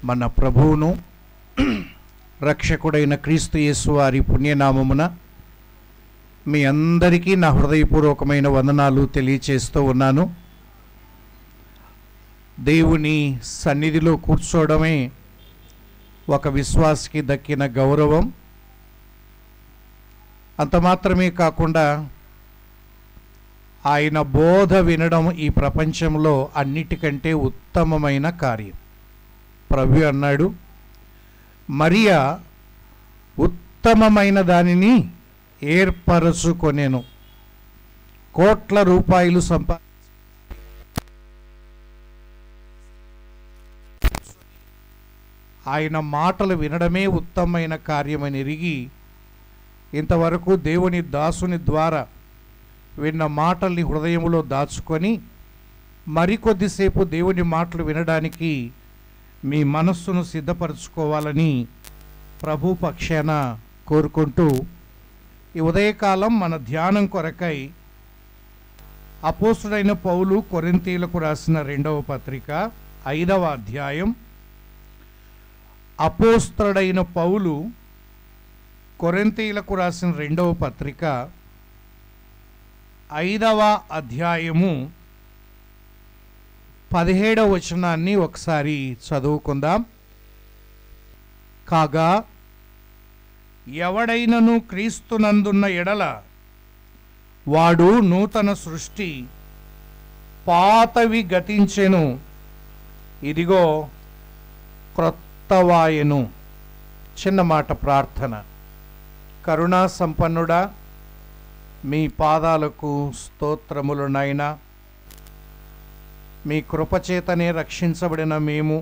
మన ప్రభువును రక్షకుడైన క్రీస్తు యేసు వారి పుణ్యనామమున మీ అందరికీ నా హృదయపూర్వకమైన వందనాలు తెలియచేస్తూ ఉన్నాను. దేవుని సన్నిధిలో కూర్చోవడమే ఒక విశ్వాసికి దక్కిన గౌరవం. అంత మాత్రమే కాకుండా ఆయన బోధ వినడం ఈ ప్రపంచంలో అన్నిటికంటే ఉత్తమమైన కార్యం. ప్రభు అన్నాడు, మరియా ఉత్తమమైన దానిని ఏర్పరచుకొనెను. కోట్ల రూపాయలు ఆయన మాటలు వినడమే ఉత్తమమైన కార్యమని ఎరిగి ఇంతవరకు దేవుని దాసుని ద్వారా విన్న మాటల్ని హృదయంలో దాచుకొని మరికొద్దిసేపు దేవుని మాటలు వినడానికి మీ మనస్సును సిద్ధపరచుకోవాలని ప్రభు పక్షాన కోరుకుంటూ ఈ ఉదయకాలం మన ధ్యానం కొరకై అపోస్తుడైన పౌలు కొరింథీయులకు రాసిన 2వ పత్రిక 5వ అధ్యాయం. అపోస్తుడైన పౌలు కొరింథీయులకు రాసిన 2వ పత్రిక 5వ అధ్యాయము 17వ వచనాన్ని ఒకసారి చదువుకుందాం. కాగా ఎవడైనను క్రీస్తునందున్న ఎడల వాడు నూతన సృష్టి, పాతవి గతించెను, ఇదిగో క్రొత్తవాయెను. చిన్న మాట ప్రార్థన. కరుణా సంపన్నుడా, మీ పాదాలకు స్తోత్రములు నాయనా. మీ కృపచేతనే రక్షించబడిన మేము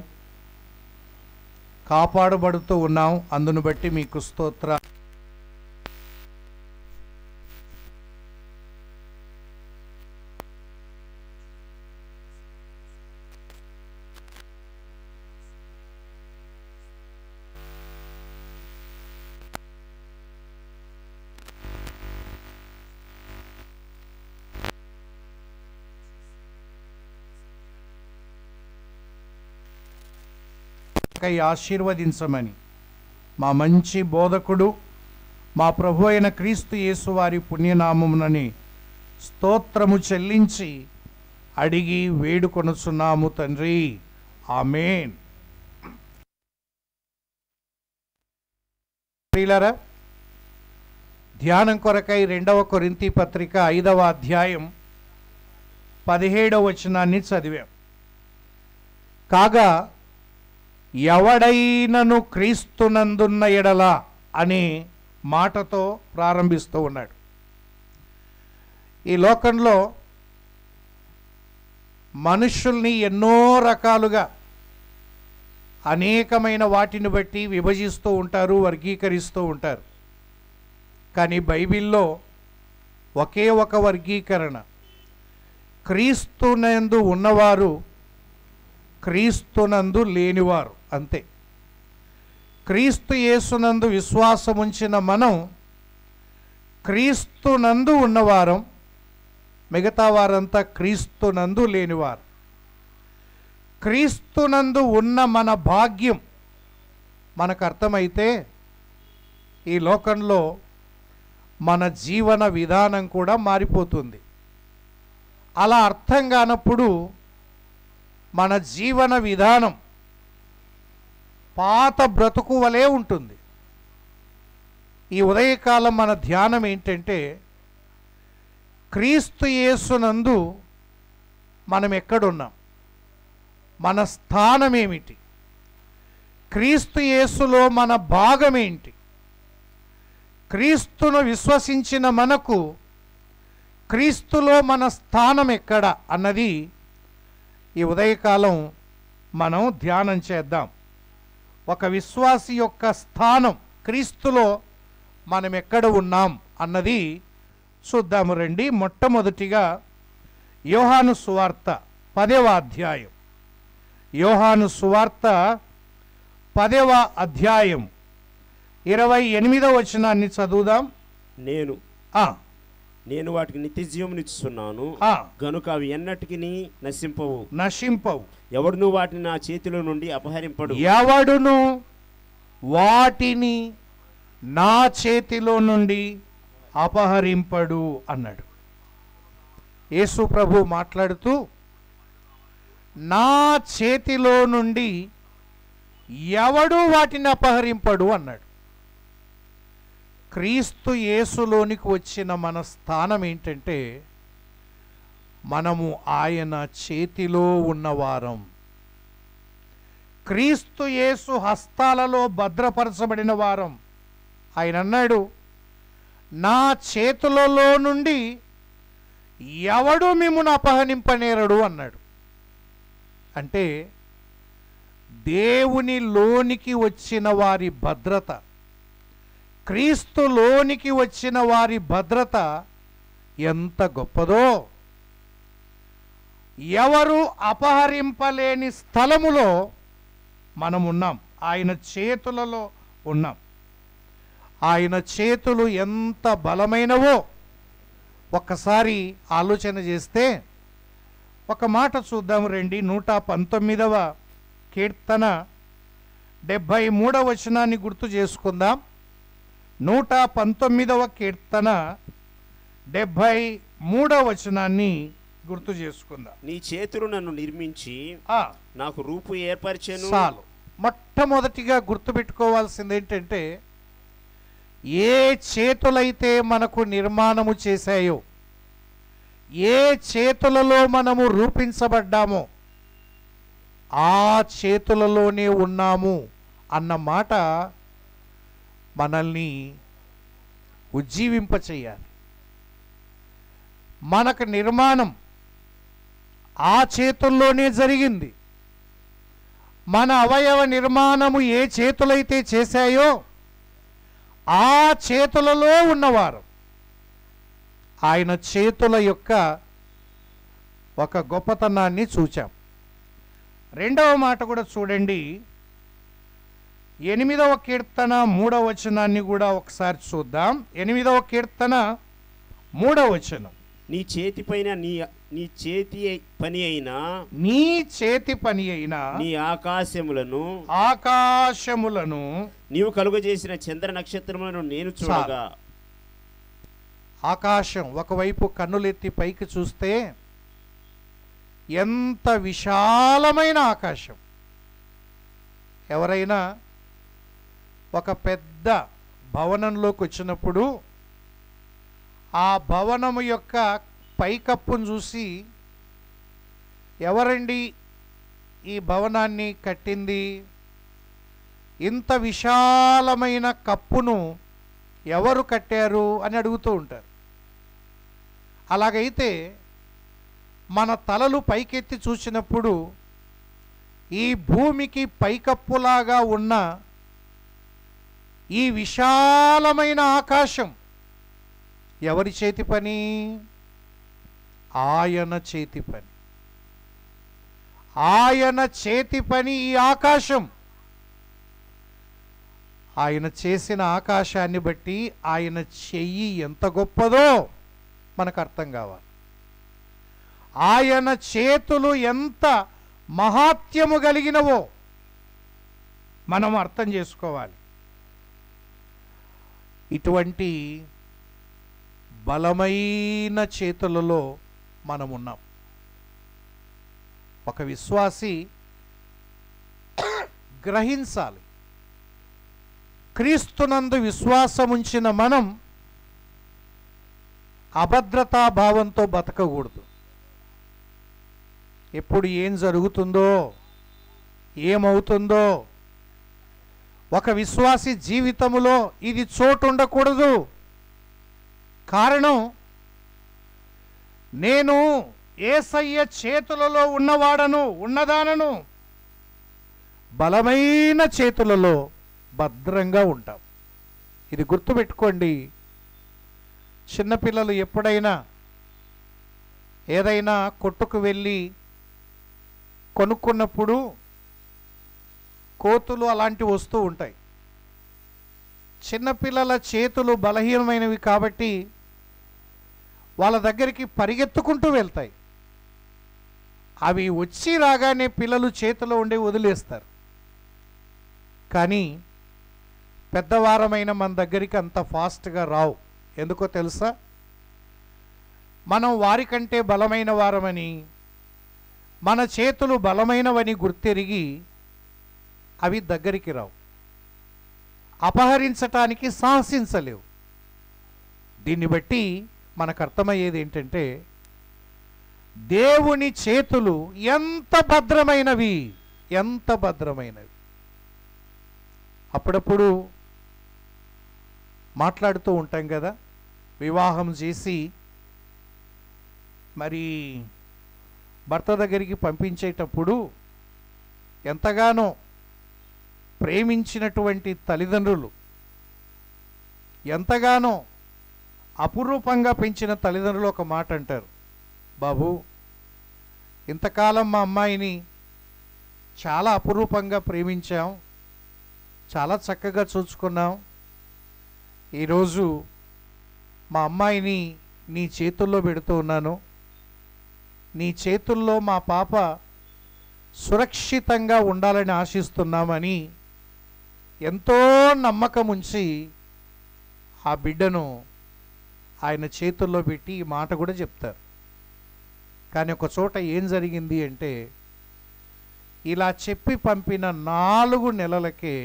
కాపాడబడుతూ ఉన్నాం. అందును బట్టి మీకు స్తోత్ర. ఆశీర్వదించమని మా మంచి బోధకుడు మా ప్రభు అయిన క్రీస్తు యేసు వారి పుణ్యనామమునని స్తోత్రము చెల్లించి అడిగి వేడుకొనుచున్నాము తండ్రి, ఆమేన్. ప్రియులారా, ధ్యానం కొరకై 2వ కొరింథీ పత్రిక 5వ అధ్యాయం 17వ వచనాన్ని చదివాం. కాగా ఎవడైనను క్రీస్తునందున్న ఎడల అనే మాటతో ప్రారంభిస్తూ ఉన్నాడు. ఈ లోకంలో మనుషుల్ని ఎన్నో రకాలుగా అనేకమైన వాటిని బట్టి విభజిస్తూ ఉంటారు, వర్గీకరిస్తూ ఉంటారు. కానీ బైబిల్లో ఒకే ఒక వర్గీకరణ. క్రీస్తునందు ఉన్నవారు, క్రీస్తునందు లేనివారు, అంతే. క్రీస్తు యేసునందు విశ్వాసం ఉంచిన మనం క్రీస్తునందు ఉన్నవారం, మిగతా వారంతా క్రీస్తునందు లేనివారు. క్రీస్తునందు ఉన్న మన భాగ్యం మనకు అర్థమైతే ఈ లోకంలో మన జీవన విధానం కూడా మారిపోతుంది. అలా అర్థం కానప్పుడు మన జీవన విధానం పాత బ్రతుకు వలె ఉంటుంది. ఈ ఉదయకాలం మన ధ్యానం ఏంటంటే, క్రీస్తు యేసునందు మనం ఎక్కడున్నాం, మన స్థానం ఏమిటి, క్రీస్తు యేసులో మన భాగం ఏంటి, క్రీస్తును విశ్వసించిన మనకు క్రీస్తులో మన స్థానం ఎక్కడ అన్నది ఈ ఉదయకాలం మనం ధ్యానం చేద్దాం. ఒక విశ్వాసి యొక్క స్థానం, క్రీస్తులో మనం ఎక్కడ ఉన్నాం అన్నది చూద్దాము రండి. మొట్టమొదటిగా యోహాను సువార్త 10వ అధ్యాయం. యోహాను సువార్త 10వ అధ్యాయం 28వ వచనాన్ని చదువుదాం. నేను నేను వాటికి నిత్య జీవమునిచ్చుచున్నాను, గనుక అవి ఎన్నటికి నశింపవు. ఎవడును వాటిని నా చేతిలో నుండి అపహరింపడు. ఎవడును వాటిని నా చేతిలో నుండి అపహరింపడు అన్నాడు. యేసు ప్రభు మాట్లాడుతూ నా చేతిలో నుండి ఎవడు వాటిని అపహరింపడు అన్నాడు. క్రీస్తు యేసులోనికి వచ్చిన మన స్థానం ఏంటంటే మనము ఆయన చేతిలో ఉన్నవారం. క్రీస్తు యేసు హస్తాలలో భద్రపరచబడిన వారం. ఆయన అన్నాడు, నా చేతులలో నుండి ఎవడు మిమ్మును అపహరింపనేరడు అన్నాడు. అంటే దేవుని లోనికి వచ్చిన వారి భద్రత, క్రీస్తులోనికి వచ్చిన వారి భద్రత ఎంత గొప్పదో. ఎవరు అపహరింపలేని స్థలములో మనం ఉన్నాం. ఆయన చేతులలో ఉన్నాం. ఆయన చేతులు ఎంత బలమైనవో ఒక్కసారి ఆలోచన చేస్తే ఒక మాట చూద్దాం రండి. 119వ కీర్తన 73వ వచనాన్ని గుర్తు చేసుకుందాం. 119వ కీర్తన 73వ వచనాన్ని గుర్తు చేసుకుందాం. నీ చేతులు నన్ను నిర్మించి నాకు రూపు ఏర్పరిచెను. చాలు. మొట్టమొదటిగా గుర్తుపెట్టుకోవాల్సింది ఏంటంటే ఏ చేతులైతే మనకు నిర్మాణము చేశాయో, ఏ చేతులలో మనము రూపించబడ్డామో ఆ చేతులలోనే ఉన్నాము అన్న మాట మనల్ని ఉజ్జీవింపచేయాలి. మనకు నిర్మాణం ఆ చేతుల్లోనే జరిగింది. మన అవయవ నిర్మాణము ఏ చేతులైతే చేశాయో ఆ చేతులలో ఉన్నవారు. ఆయన చేతుల యొక్క ఒక గొప్పతనాన్ని చూచాం. రెండవ మాట కూడా చూడండి. 8వ కీర్తన 3వ వచనాన్ని కూడా ఒకసారి చూద్దాం. 8వ కీర్తన 3వ వచనం. నీ చేతి పైన నీ చేతి పని అయినా నీ ఆకాశములను నీవు కలుగజేసిన చంద్ర నక్షత్రములను నేను చూడగా. ఆకాశం ఒకవైపు కన్నులెత్తి పైకి చూస్తే ఎంత విశాలమైన ఆకాశం. ఎవరైనా ఒక పెద్ద భవనంలోకి వచ్చినప్పుడు ఆ భవనము యొక్క పైకప్పును చూసి, ఎవరండి ఈ భవనాన్ని కట్టింది, ఇంత విశాలమైన కప్పును ఎవరు కట్టారు అని అడుగుతూ ఉంటారు. అలాగైతే మన తలలు పైకెత్తి చూసినప్పుడు ఈ భూమికి పైకప్పులాగా ఉన్న ఈ విశాలమైన ఆకాశం ఎవరి చేతి పని? ఆయన చేతి పని. ఆయన చేతి పని ఈ ఆకాశం. ఆయన చేసిన ఆకాశాన్ని బట్టి ఆయన చెయ్యి ఎంత గొప్పదో మనకు అర్థం కావాలి. ఆయన చేతులు ఎంత మహాత్యము కలిగినవో మనం అర్థం చేసుకోవాలి. ఇటువంటి బలమైన చేతులలో మనం ఉన్నాం. ఒక విశ్వాసి గ్రహించాలి, క్రీస్తునందు విశ్వాసముంచిన మనం అభద్రతా భావంతో బతకకూడదు. ఎప్పుడు ఏం జరుగుతుందో, ఏమవుతుందో, ఒక విశ్వాసి జీవితములో ఇది చోటు ఉండకూడదు. కారణం, నేను యేసయ్య చేతులలో ఉన్నదానను. బలమైన చేతులలో భద్రంగా ఉంటాం. ఇది గుర్తుపెట్టుకోండి. చిన్నపిల్లలు ఎప్పుడైనా ఏదైనా కొట్టుకు వెళ్ళి కొనుక్కున్నప్పుడు కోతులు అలాంటివి వస్తూ ఉంటాయి. చిన్నపిల్లల చేతులు బలహీనమైనవి కాబట్టి వాళ్ళ దగ్గరికి పరిగెత్తుకుంటూ వెళ్తాయి. అవి వచ్చి రాగానే పిల్లలు చేతిలో ఉండి వదిలేస్తారు. కానీ పెద్దవారమైన మన దగ్గరికి అంత ఫాస్ట్గా రావు. ఎందుకో తెలుసా? మనం వారికంటే బలమైన వారమని, మన చేతులు బలమైనవని గుర్తెరిగి అవి దగ్గరికి రావు, అపహరించటానికి సాహసించలేవు. దీన్ని బట్టి మనకు అర్థమయ్యేది ఏంటంటే, దేవుని చేతులు ఎంత భద్రమైనవి, ఎంత భద్రమైనవి. అప్పుడప్పుడు మాట్లాడుతూ ఉంటాం కదా, వివాహం చేసి మరి భర్త దగ్గరికి పంపించేటప్పుడు ఎంతగానో ప్రేమించినటువంటి తల్లిదండ్రులు, ఎంతగానో అపురూపంగా పెంచిన తల్లిదండ్రులు ఒక మాట అంటారు, బాబు ఇంతకాలం మా అమ్మాయిని చాలా అపురూపంగా ప్రేమించాం, చాలా చక్కగా చూసుకున్నాం, ఈరోజు మా అమ్మాయిని నీ చేతుల్లో పెడుతూ ఉన్నాను, నీ చేతుల్లో మా పాప సురక్షితంగా ఉండాలని ఆశిస్తున్నామని ఎంతో నమ్మకం ఉంచి ఆ బిడ్డను ఆయన చేతుల్లో పెట్టి ఈ మాట కూడా చెప్తారు. కానీ ఒక చోట ఏం జరిగింది అంటే, ఇలా చెప్పి పంపిన 4 నెలలకే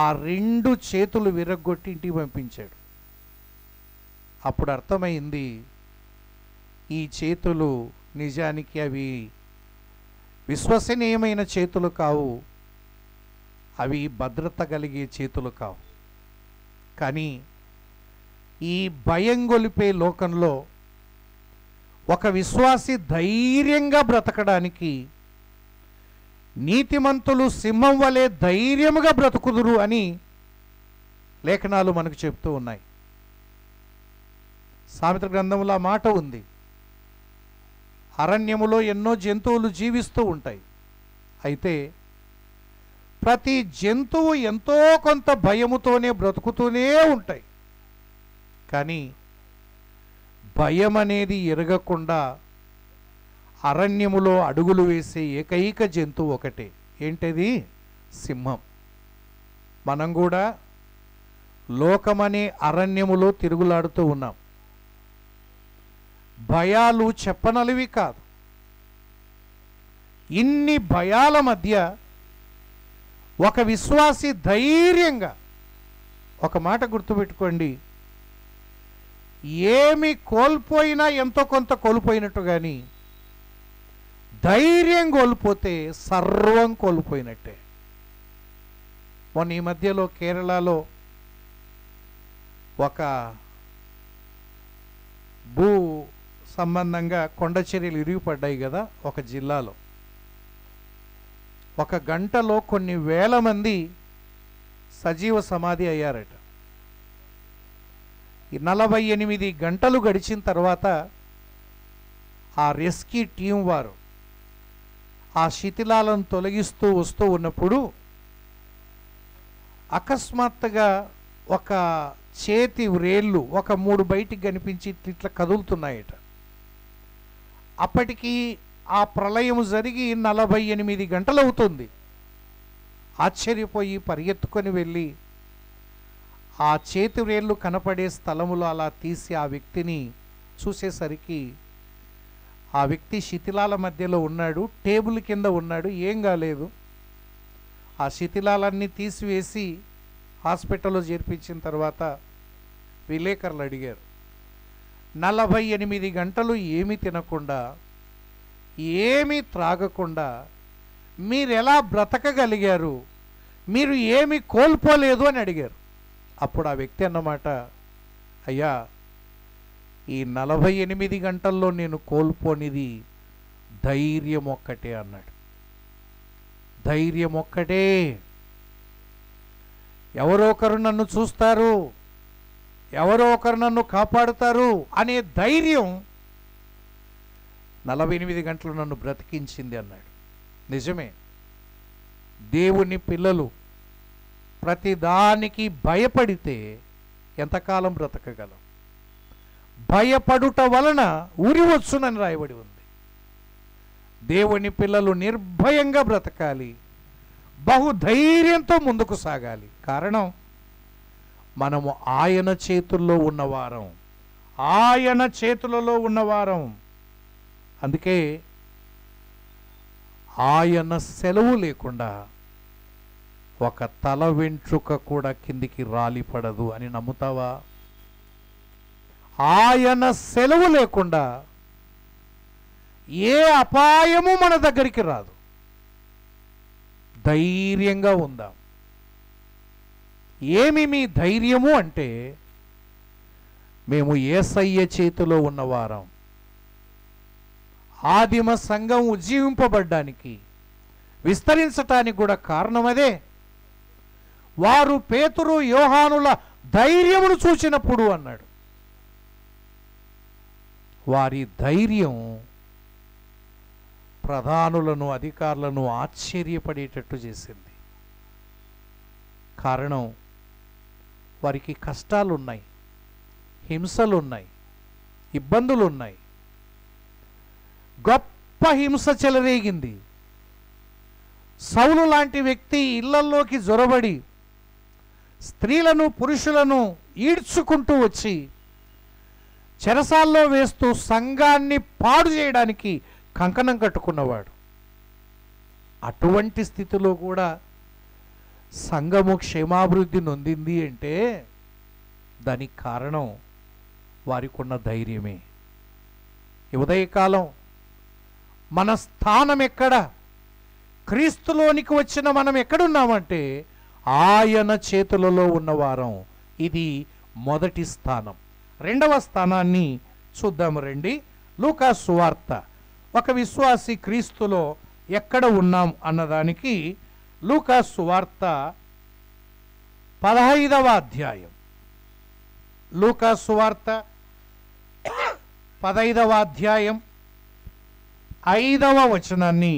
ఆ 2 చేతులు విరగ్గొట్టి ఇంటికి పంపించాడు. అప్పుడు అర్థమైంది, ఈ చేతులు నిజానికి అవి విశ్వసనీయమైన చేతులు కావు, అవి భద్రత కలిగే చేతులు కావు. కానీ ఈ భయం గొలిపే లోకంలో ఒక విశ్వాసి ధైర్యంగా బ్రతకడానికి, నీతిమంతులు సింహం వలె ధైర్యముగా బ్రతుకుదురు అని లేఖనాలు మనకు చెప్తూ ఉన్నాయి. సామెతల గ్రంథంలో ఆ మాట ఉంది, అరణ్యములో ఎన్నో జంతువులు జీవిస్తూ ఉంటాయి, అయితే ప్రతి జంతువు ఎంతో కొంత భయముతోనే బ్రతుకుతూనే ఉంటాయి. కానీ భయం అనేది ఎరగకుండా అరణ్యములో అడుగులు వేసే ఏకైక జంతువు ఒకటే. ఏంటది? సింహం. మనం కూడా లోకమనే అరణ్యములో తిరుగులాడుతూ ఉన్నాం. భయాలు చెప్పనలివి కాదు. ఇన్ని భయాల మధ్య ఒక విశ్వాసి ధైర్యంగా, ఒక మాట గుర్తుపెట్టుకోండి, ఏమి కోల్పోయినా ఎంతో కొంత కోల్పోయినట్టు, కానీ ధైర్యం కోల్పోతే సర్వం కోల్పోయినట్టే. మొన్న ఈ మధ్యలో కేరళలో ఒక భూ సంబంధంగా కొండ చర్యలు ఇరిగిపడ్డాయి కదా ఒక జిల్లాలో. 1 గంటలో కొన్ని వేల మంది సజీవ సమాధి అయ్యారట. ఈ 48 గంటలు గడిచిన తర్వాత ఆ రెస్క్యూ టీం వారు ఆ శిథిలాలను తొలగిస్తూ వస్తూ ఉన్నప్పుడు అకస్మాత్తుగా ఒక చేతి వ్రేళ్ళు ఒక 3 బయటికి కనిపించి ఇట్లా కదులుతున్నాయట. అప్పటికి ఆ ప్రళయం జరిగి 48 గంటలు అవుతుంది. ఆశ్చర్యపోయి పరిగెత్తుకొని వెళ్ళి ఆ చేతి వ్రేళ్ళు కనపడే స్థలములో అలా తీసి ఆ వ్యక్తిని చూసేసరికి ఆ వ్యక్తి శిథిలాల మధ్యలో ఉన్నాడు, టేబుల్ కింద ఉన్నాడు, ఏం కాలేదు. ఆ శిథిలాలన్నీ తీసివేసి హాస్పిటల్లో చేర్పించిన తర్వాత విలేకరులు అడిగారు, 48 గంటలు ఏమీ తినకుండా ఏమీ త్రాగకుండా మీరు ఎలా బ్రతకగలిగారు, మీరు ఏమీ కోల్పోలేదు అని అడిగారు. అప్పుడు ఆ వ్యక్తి అన్నమాట, అయ్యా ఈ 48 గంటల్లో నేను కోల్పోనిది ధైర్యం ఒక్కటే అన్నాడు. ధైర్యం ఒక్కటే. ఎవరో ఒకరు నన్ను చూస్తారు, ఎవరో ఒకరు నన్ను కాపాడుతారు అనే ధైర్యం 48 గంటలు నన్ను బ్రతికించింది అన్నాడు. నిజమే, దేవుని పిల్లలు ప్రతిదానికి భయపడితే ఎంతకాలం బ్రతకగలం? భయపడుట వలన ఉరివచ్చునని రాయబడి ఉంది. దేవుని పిల్లలు నిర్భయంగా బ్రతకాలి, బహుధైర్యంతో ముందుకు సాగాలి. కారణం, మనము ఆయన చేతుల్లో ఉన్నవారం, ఆయన చేతులలో ఉన్నవారం. అందుకే ఆయన సెలవు లేకుండా ఒక తల వెంట్రుక కూడా కిందికి రాలిపడదు అని నమ్ముతావా? ఆయన సెలవు లేకుండా ఏ అపాయము మన దగ్గరికి రాదు. ధైర్యంగా ఉందాం. ఏమి మీ ధైర్యము అంటే, మేము యేసయ్య చేతిలో ఉన్నవారం. ఆదిమ సంఘం ఉజ్జీవింపబడ్డానికి, విస్తరించటానికి కూడా కారణం అదే. వారు పేతురు యోహానుల ధైర్యమును చూచినప్పుడు అన్నాడు, వారి ధైర్యం ప్రధానులను, అధికారులను ఆశ్చర్యపడేటట్టు చేసింది. కారణం, వారికి కష్టాలున్నాయి, హింసలున్నాయి, ఇబ్బందులున్నాయి. గొప్ప హింస చెలరేగింది. సౌలు లాంటి వ్యక్తి ఇళ్లల్లోకి జొరబడి స్త్రీలను, పురుషులను ఈడ్చుకుంటూ వచ్చి చెరసాల్లో వేస్తూ సంఘాన్ని పాడు చేయడానికి కంకణం కట్టుకున్నవాడు. అటువంటి స్థితిలో కూడా సంఘము క్షేమాభివృద్ధి నొందింది అంటే దానికి కారణం వారికి ఉన్న ధైర్యమే. ఈ ఉదయకాలం మన స్థానం ఎక్కడ? క్రీస్తులోనికి వచ్చిన మనం ఎక్కడున్నామంటే ఆయన చేతులలో ఉన్నవారం. ఇది మొదటి స్థానం. రెండవ స్థానాన్ని చూద్దాము రండి. లూకా సువార్త, ఒక విశ్వాసి క్రీస్తులో ఎక్కడ ఉన్నాం అన్నదానికి లూకా సువార్త 15వ అధ్యాయం. లూకా సువార్త 15వ అధ్యాయం 5వ వచనాన్ని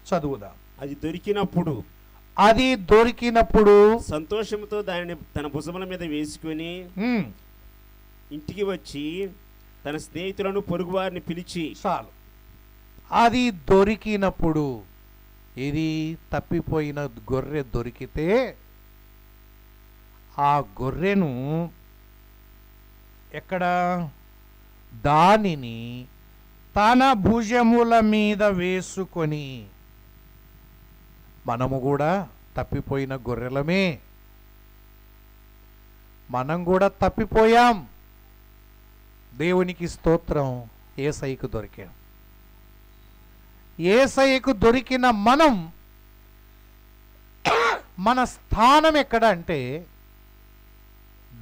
చదువుదాం. అది దొరికినప్పుడు సంతోషంతో దానిని తన భుజముల మీద వేసుకుని ఇంటికి వచ్చి తన స్నేహితులను, పొరుగు వారిని పిలిచి, చాలు. అది దొరికినప్పుడు, ఇది తప్పిపోయిన గొర్రె దొరికితే ఆ గొర్రెను ఎక్కడ, దానిని తన భుజముల మీద వేసుకొని, మనము కూడా తప్పిపోయిన గొర్రెలమే, మనం కూడా తప్పిపోయాం. దేవునికి స్తోత్రం. యేసయ్యకు దొరికాం. యేసయ్యకు దొరికిన మనం, మన స్థానం ఎక్కడ అంటే,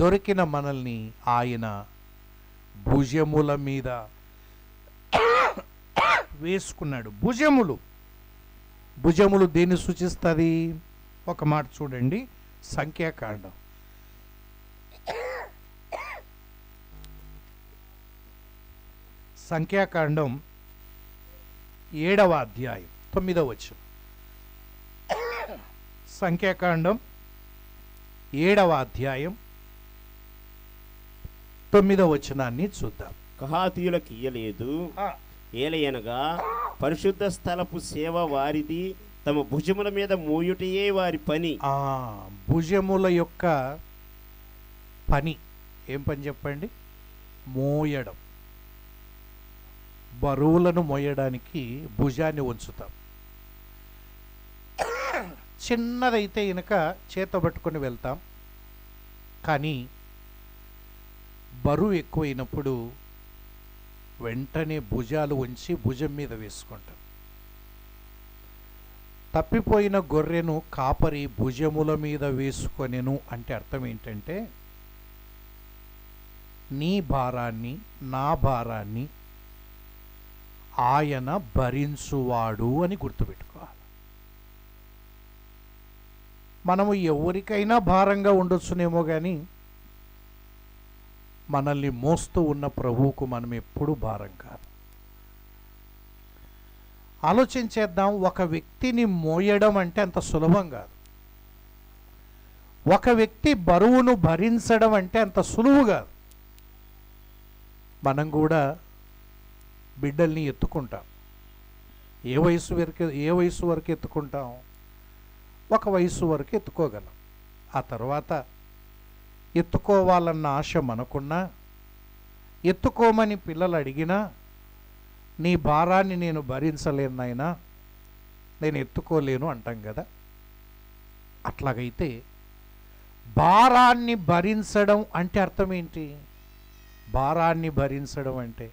దొరికిన మనల్ని ఆయన భుజముల మీద వేసుకున్నాడు. భుజములు దేన్ని సూచిస్తుంది? ఒక మాట చూడండి, సంఖ్యాకాండం. సంఖ్యాకాండం 7వ అధ్యాయం 9వ వచనం. సంఖ్యాకాండం 7వ అధ్యాయం 9వ వచనాన్ని చూద్దాం. కహాతీయులకు ఇయ్యలేదు, ఏలయనగా పరిశుద్ధ స్థలపు సేవ వారిది, తమ భుజముల మీద మోయుటయే వారి పని. భుజముల యొక్క పని ఏం పని చెప్పండి? మోయడం. బరువులను మోయడానికి భుజాన్ని ఉంచుతాం. చిన్నదైతే ఇనక చేత పట్టుకొని వెళ్తాం, కానీ బరువు ఎక్కువైనప్పుడు వెంటనే భుజాలు ఉంచి భుజం మీద వేసుకుంటాం. తప్పిపోయిన గొర్రెను కాపరి భుజముల మీద వేసుకొనెను అంటే అర్థం ఏంటంటే, నీ భారాన్ని, నా భారాన్ని ఆయన భరించువాడు అని గుర్తుపెట్టుకోవాలి. మనము ఎవరికైనా భారంగా ఉండొచ్చునేమో కానీ మనల్ని మోస్తూ ఉన్న ప్రభువుకు మనం ఎప్పుడూ భారం కాదు. ఆలోచించేద్దాం. ఒక వ్యక్తిని మోయడం అంటే అంత సులభం కాదు. ఒక వ్యక్తి బరువును భరించడం అంటే అంత సులువు కాదు. మనం కూడా బిడ్డల్ని ఎత్తుకుంటాం. ఏ వయసు వరకు ఎత్తుకుంటాం? ఒక వయసు వరకు ఎత్తుకోగలం. ఆ తర్వాత ఎత్తుకోవాలన్న ఆశ మనకున్నా, ఎత్తుకోమని పిల్లలు అడిగినా, నీ భారాన్ని నేను భరించలేను నాయనా, నేను ఎత్తుకోలేను అంటాం కదా. అట్లాగైతే భారాన్ని భరించడం అంటే అర్థం ఏంటి? భారాన్ని భరించడం అంటే,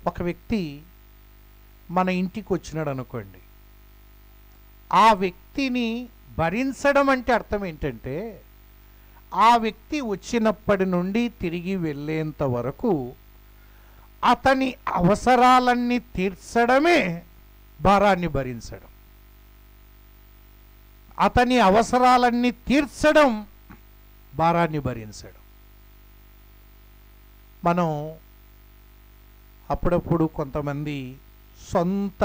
ఒక వ్యక్తి మన ఇంటికి వచ్చినాడు అనుకోండి, ఆ వ్యక్తిని భరించడం అంటే అర్థం ఏంటంటే, ఆ వ్యక్తి వచ్చినప్పటి నుండి తిరిగి వెళ్ళేంత వరకు అతని అవసరాలన్నీ తీర్చడమే భారాన్ని భరించడం. అతని అవసరాలన్నీ తీర్చడం భారాన్ని భరించడం. మనం అప్పుడప్పుడు కొంతమంది సొంత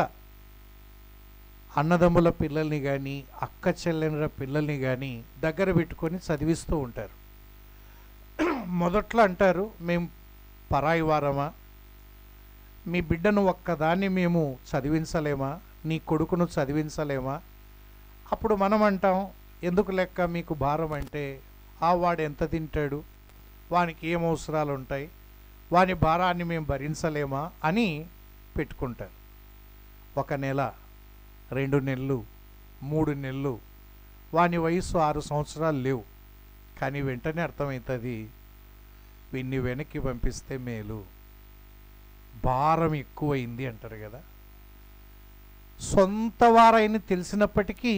అన్నదమ్ముల పిల్లల్ని కానీ అక్క చెల్లెల పిల్లల్ని కానీ దగ్గర పెట్టుకొని చదివిస్తూ ఉంటారు. మొదట్లో అంటారు, మేము పరాయి వారమా, మీ బిడ్డను ఒక్కదాన్ని మేము చదివించలేమా, నీ కొడుకును చదివించలేమా? అప్పుడు మనం అంటాం, ఎందుకు లెక్క మీకు భారం అంటే, వాడు ఎంత తింటాడు, వానికి ఏం అవసరాలు ఉంటాయి, వాని భారాన్ని మేము భరించలేమా అని పెట్టుకుంటారు. 1 నెల, 2 నెలలు, 3 నెలలు, వాని వయసు 6 సంవత్సరాలు లేవు. కానీ వెంటనే అర్థమవుతుంది, వీన్ని వెనక్కి పంపిస్తే మేలు, భారం ఎక్కువైంది అంటారు కదా. సొంత వారైన తెలిసినప్పటికీ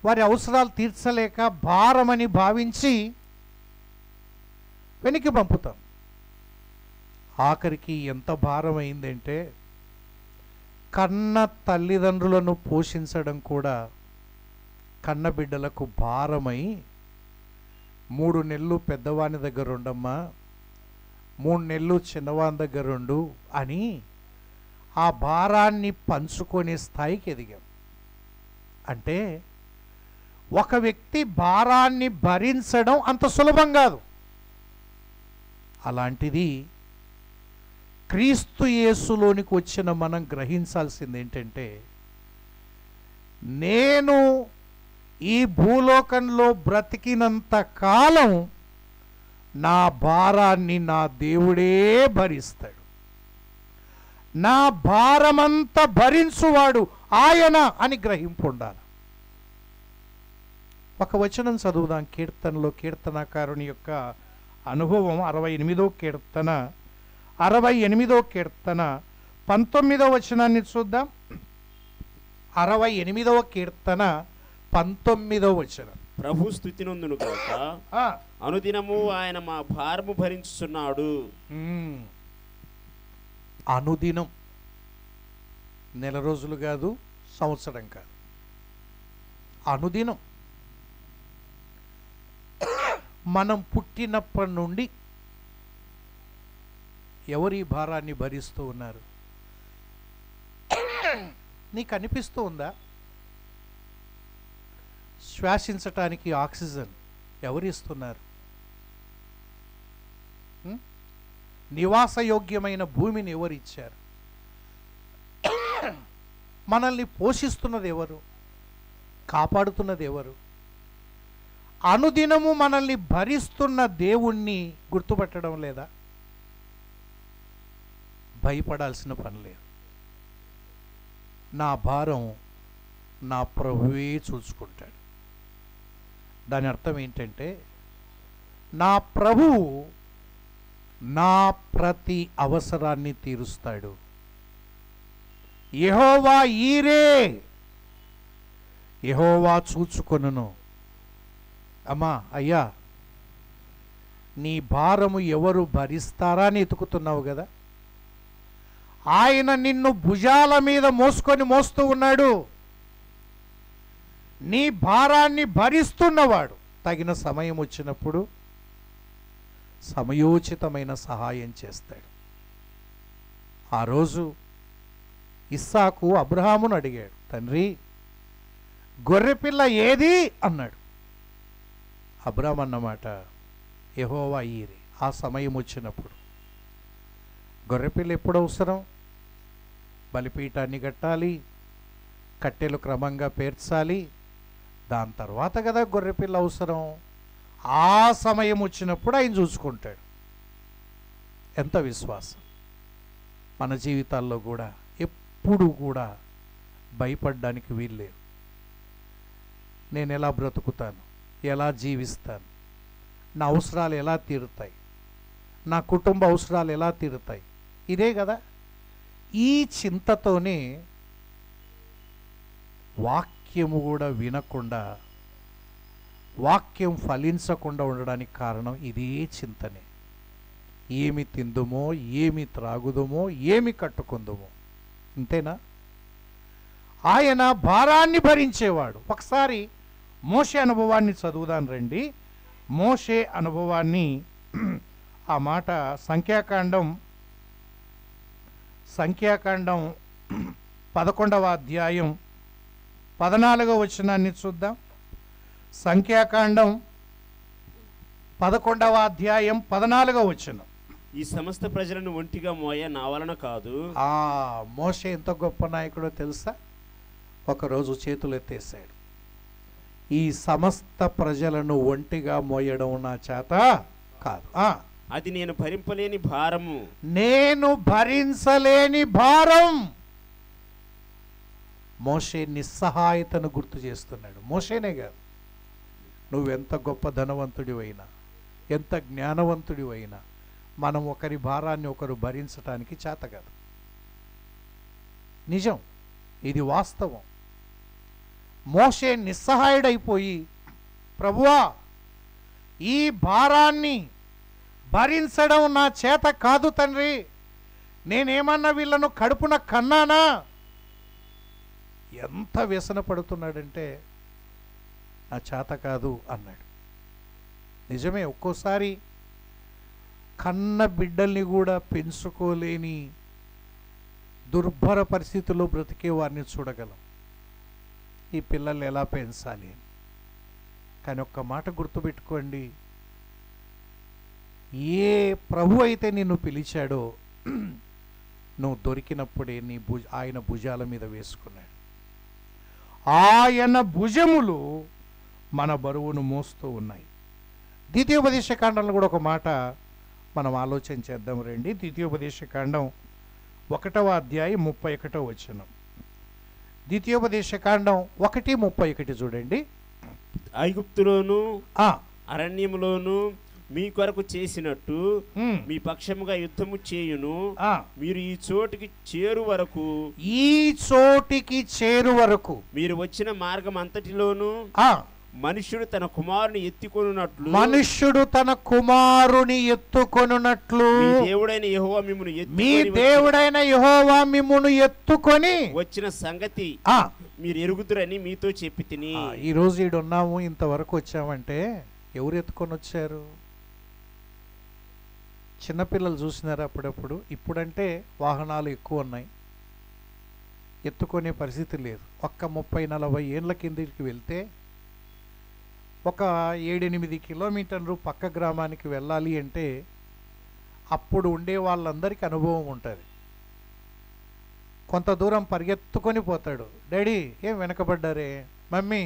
వారి అవసరాలు తీర్చలేక భారమని భావించి వెనక్కి పంపుతాం. ఆఖరికి ఎంత భారం అయిందంటే, కన్న తల్లిదండ్రులను పోషించడం కూడా కన్న బిడ్డలకు భారమై, 3 నెలలు పెద్దవాని దగ్గర ఉండమ్మా, 3 నెలలు చిన్నవాని దగ్గర ఉండు అని ఆ భారాన్ని పంచుకునే స్థాయికి ఎదిగాం. అంటే ఒక వ్యక్తి భారాన్ని భరించడం అంత సులభం కాదు. అలాంటిది క్రీస్తు యేసులోనికి వచ్చిన మనం గ్రహించాల్సింది ఏంటంటే, నేను ఈ భూలోకంలో బ్రతికినంత కాలం నా భారాన్ని నా దేవుడే భరిస్తాడు. నా భారమంతా భరించువాడు ఆయన అని గ్రహింపు ఉండాలి. ఒక వచనం చదువుదాం కీర్తనలో. కీర్తనకారుని యొక్క అనుభవం 68వ కీర్తన 68వ కీర్తన 19వ వచనాన్ని చూద్దాం. 68వ కీర్తన 19వ వచనం. ప్రభు స్తుతి నందును గాక, అనుదినము ఆయన మా భారము భరించుచున్నాడు. అనుదినం, నెల రోజులు కాదు, సంవత్సరం కాదు, అనుదినం. మనం పుట్టినప్పటి నుండి ఎవరి భారాన్ని భరిస్తూ ఉన్నారు? నీకు అనిపిస్తూ ఉందా? శ్వాసించటానికి ఆక్సిజన్ ఎవరు ఇస్తున్నారు? నివాసయోగ్యమైన భూమిని ఎవరు ఇచ్చారు? మనల్ని పోషిస్తున్నది ఎవరు? కాపాడుతున్నది ఎవరు? అనుదినము మనల్ని భరిస్తున్న దేవుణ్ణి గుర్తుపట్టడం లేదా? భయపడాల్సిన పని లేదు. నా భారం నా ప్రభువే చూసుకుంటాడు. దాని అర్థం ఏంటంటే, నా ప్రభువు నా ప్రతి అవసరాన్ని తీరుస్తాడు. యెహోవా ఈరే, యెహోవా చూచుకొనును. అమ్మా, అయ్యా, నీ భారము ఎవరు భరిస్తారా అని ఎతుకుతున్నావు కదా. ఆయన నిన్ను భుజాల మీద మోస్తూ ఉన్నాడు. నీ భారాన్ని భరిస్తున్నవాడు తగిన సమయం వచ్చినప్పుడు సమయోచితమైన సహాయం చేస్తాడు. ఆ రోజు ఇస్సాకు అబ్రహామును అడిగాడు, తండ్రి గొర్రెపిల్ల ఏది అన్నాడు. అబ్రహాం అన్నమాట, యెహోవా ఈరే. ఆ సమయం వచ్చినప్పుడు గొర్రెపిల్ల ఎప్పుడు అవసరం? బలిపీఠాన్ని కట్టాలి, కట్టెలు క్రమంగా పేర్చాలి, దాని తర్వాత కదా గొర్రెపిల్ల అవసరం. ఆ సమయం వచ్చినప్పుడు ఆయన చూసుకుంటాడు. ఎంత విశ్వాసం! మన జీవితాల్లో కూడా ఎప్పుడు కూడా భయపడడానికి వీల్లేదు. నేను ఎలా బ్రతుకుతాను, ఎలా జీవిస్తాను, నా అవసరాలు ఎలా తీరుతాయి, నా కుటుంబ అవసరాలు ఎలా తీరుతాయి, ఇదే కదా. ఈ చింతతోనే వాక్యము కూడా వినకుండా, వాక్యం ఫలించకుండా ఉండడానికి కారణం ఇదే చింతనే. ఏమి తిందుమో, ఏమి త్రాగుదుమో, ఏమి కట్టుకుందుమో, అంతేనా? ఆయన భారాన్ని భరించేవాడు. ఒకసారి మోషే అనుభవాన్ని చదువుదాం రండి. మోషే అనుభవాన్ని, ఆ మాట సంఖ్యాకాండం 11వ అధ్యాయం 14వ వచనాన్ని చూద్దాం. సంఖ్యాకాండం 11వ అధ్యాయం 14వ వచనం. ఈ సమస్త ప్రజలను ఒంటిగా మోయ నా వలన కాదు. మోషే ఎంత గొప్ప నాయకుడో తెలుసా? ఒకరోజు చేతులు ఎత్తేసాడు. ఈ సమస్త ప్రజలను ఒంటిగా మోయడం నా చేత కాదు, అది నేను భరింపలేని భారము, నేను భరించలేని భారం. మోషే నిస్సహాయతను గుర్తు చేస్తున్నాడు. మోషేనే కాదు, నువ్వెంత గొప్ప ధనవంతుడివైనా, ఎంత జ్ఞానవంతుడివైనా, మనం ఒకరి భారాన్ని ఒకరు భరించటానికి చేత కాదు. నిజం, ఇది వాస్తవం. మోషే నిస్సహాయుడైపోయి, ప్రభువా, ఈ భారాన్ని భరించడం నా చేత కాదు తండ్రి, నేనేమన్నా వీళ్ళను కడుపున కన్నానా? ఎంత వ్యసన పడుతున్నాడంటే నా చేత కాదు అన్నాడు. నిజమే, ఒక్కోసారి కన్న బిడ్డల్ని కూడా పెంచుకోలేని దుర్భర పరిస్థితుల్లో బ్రతికే వారిని చూడగలం. ఈ పిల్లల్ని ఎలా పెంచాలి? కానీ ఒక్క మాట గుర్తుపెట్టుకోండి, ఏ ప్రభు అయితే నిన్ను పిలిచాడో నువ్వు దొరికినప్పుడే ఆయన భుజాల మీద వేసుకున్నాడు. ఆయన భుజములు మన బరువును మోస్తూ ఉన్నాయి. ద్వితీయోపదేశకాండంలో కూడా ఒక మాట మనం ఆలోచన చేద్దాం రండి. ద్వితీయోపదేశకాండం 1వ అధ్యాయం 31వ వచనం. ద్వితీయోపదేశకాండం 1:31 చూడండి. ఐగుప్తులోను అరణ్యములోను మీ కొరకు చేసినట్టు మీ పక్షముగా యుద్ధము చేయును. మీరు ఈ చోటికి చేరు వరకు మీరు వచ్చిన మార్గం అంతటిలోను మనుష్యుడు తన కుమారుని ఎత్తుకొనున్నట్లు మీ దేవుడైన యెహోవా మిమ్మును ఎత్తుకొని వచ్చిన సంగతి మీరు ఎరుగుదురని మీతో చెప్పి తిని. ఈ రోజు ఈడున్నాము, ఇంతవరకు వచ్చామంటే ఎవరు ఎత్తుకొని వచ్చారు? చిన్నపిల్లలు చూసినారు అప్పుడప్పుడు. ఇప్పుడంటే వాహనాలు ఎక్కువ ఉన్నాయి, ఎత్తుకునే పరిస్థితి లేదు. ఒక్క 30-40 ఏళ్ళ కిందకి వెళ్తే ఒక 7-8 కిలోమీటర్లు పక్క గ్రామానికి వెళ్ళాలి అంటే అప్పుడు ఉండే వాళ్ళందరికీ అనుభవం ఉంటుంది. కొంత దూరం పరిగెత్తుకొని పోతాడు. డాడీ ఏం వెనకబడ్డారే, మమ్మీ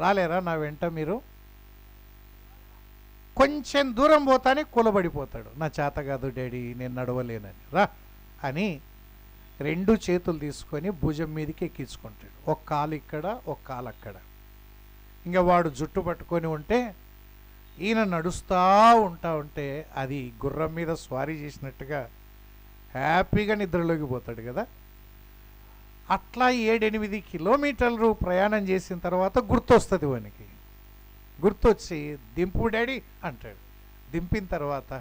రాలేరా నా వెంట మీరు? కొంచెం దూరం పోతానే కూలబడిపోతాడు. నా చేత కాదు డాడీ, నేను నడవలేనని. రా అని 2 చేతులు తీసుకొని భుజం మీదకి ఎక్కించుకుంటాడు. ఒక కాలు ఇక్కడ, ఒక కాలు అక్కడ. ఇంకా వాడు జుట్టు పట్టుకొని ఉంటే ఈయన నడుస్తూ ఉంటే అది గుర్రం మీద స్వారీ చేసినట్టుగా హ్యాపీగా నిద్రలోకి పోతాడు కదా. అట్లా 7-8 కిలోమీటర్లు ప్రయాణం చేసిన తర్వాత గుర్తొస్తుంది వానికి. గుర్తొచ్చి దింపు డాడీ అంటాడు. దింపిన తర్వాత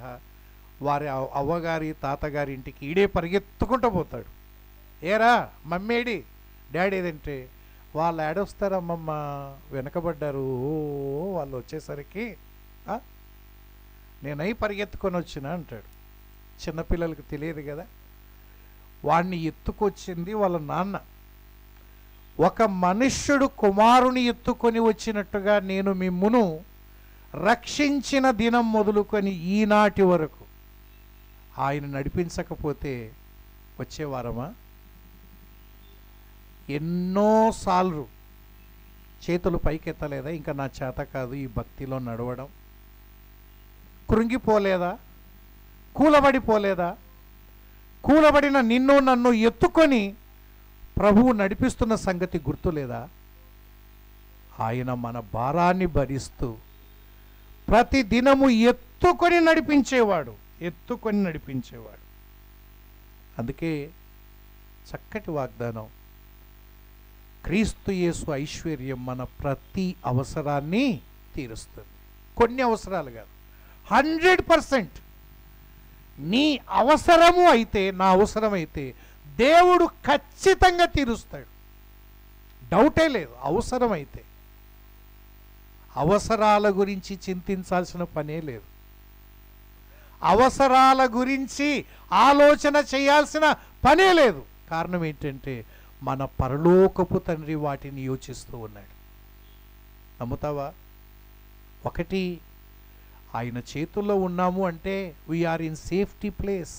వారి అవ్వగారి తాతగారి ఇంటికి ఈడే పరిగెత్తుకుంటూ పోతాడు. ఏరా మమ్మేడి డాడీ ఏదంటే, వాళ్ళు ఏడొస్తారమ్మమ్మ, వెనకబడ్డారు, వాళ్ళు వచ్చేసరికి నేనై పరిగెత్తుకొని వచ్చిన అంటాడు. చిన్నపిల్లలకు తెలియదు కదా. వాడిని ఎత్తుకొచ్చింది వాళ్ళ నాన్న. ఒక మనుష్యుడు కుమారుని ఎత్తుకొని వచ్చినట్టుగా నేను మిమ్మును రక్షించిన దినం మొదలుకొని ఈనాటి వరకు ఆయన నడిపించకపోతే వచ్చేవారమా? ఎన్నోసార్లు చేతులు పైకెత్తలేదా? ఇంకా నా చేత కాదు ఈ భక్తిలో నడవడం. కృంగిపోలేదా? కూలబడిపోలేదా? కూలబడిన నిన్ను నన్ను ఎత్తుకొని ప్రభువు నడిపిస్తున్న సంగతి గుర్తులేదా? ఆయన మన భారాన్ని భరిస్తూ ప్రతి దినము ఎత్తుకొని నడిపించేవాడు. అందుకే చక్కటి వాగ్దానం, క్రీస్తు యేసు ఐశ్వర్యం మన ప్రతి అవసరాన్ని తీరుస్తుంది. కొన్ని అవసరాలు కాదు, 100% నీ అవసరము అయితే, నా అవసరమైతే దేవుడు ఖచ్చితంగా తీరుస్తాడు. డౌటే లేదు. అవసరమైతే, అవసరాల గురించి చింతించాల్సిన పనే లేదు. అవసరాల గురించి ఆలోచన చేయాల్సిన పనే లేదు. కారణం ఏంటంటే మన పరలోకపు తండ్రి వాటిని యోచిస్తూ ఉన్నాడు. నమ్ముతావా? ఒకటి, ఆయన చేతుల్లో ఉన్నాము అంటే వీఆర్ ఇన్ సేఫ్టీ ప్లేస్.